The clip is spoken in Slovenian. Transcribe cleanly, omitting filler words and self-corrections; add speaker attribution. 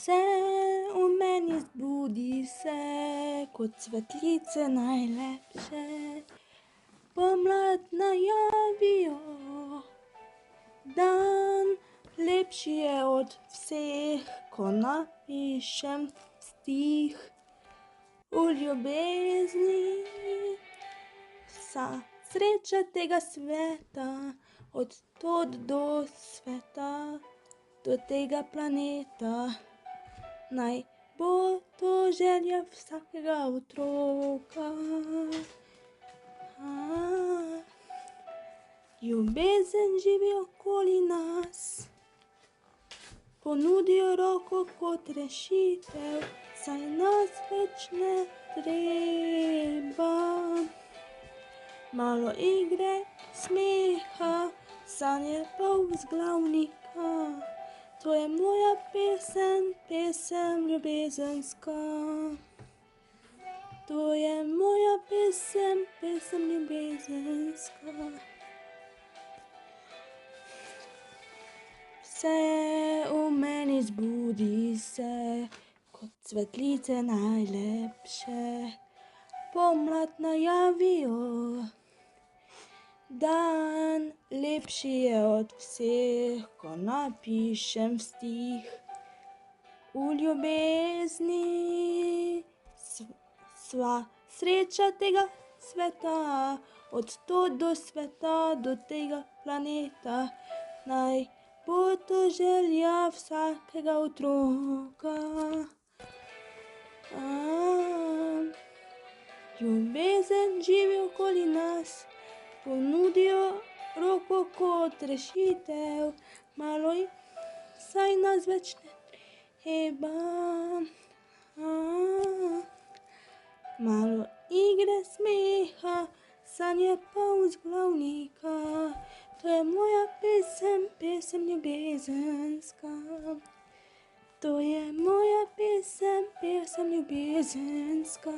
Speaker 1: Vse v meni zbudi se, kot cvetlice najlepše. Pomlad najavijo, dan lepši je od vseh, ko napišem stih v ljubezni. Vsa sreča tega sveta, od tod do sveta, do tega planeta. Naj bo to želja vsakega otroka. Ljubezen živi okoli nas, ponudijo roko kot rešitev, saj nas več ne treba. Malo igre, smeha, sanje pa vzglavnika. To je moja pesem, pesem ljubezenska. To je moja pesem, pesem ljubezenska. Vse v meni zbudi se, kot cvetlice najlepše. Pomlad najavijo, dan lepši je od vseh, ko napišem stih v ljubezni. Sva sreča tega sveta, od tod do sveta, do tega planeta. Naj bo to želja vsakega otroka. Ljubezen živi okoli nas, ponudijo roko kot rešitev. Malo saj nas več ne treba. Malo igre, smeha, sanje pa vzglavnika. To je moja pesem, pesem ljubezenska. To je moja pesem, pesem ljubezenska.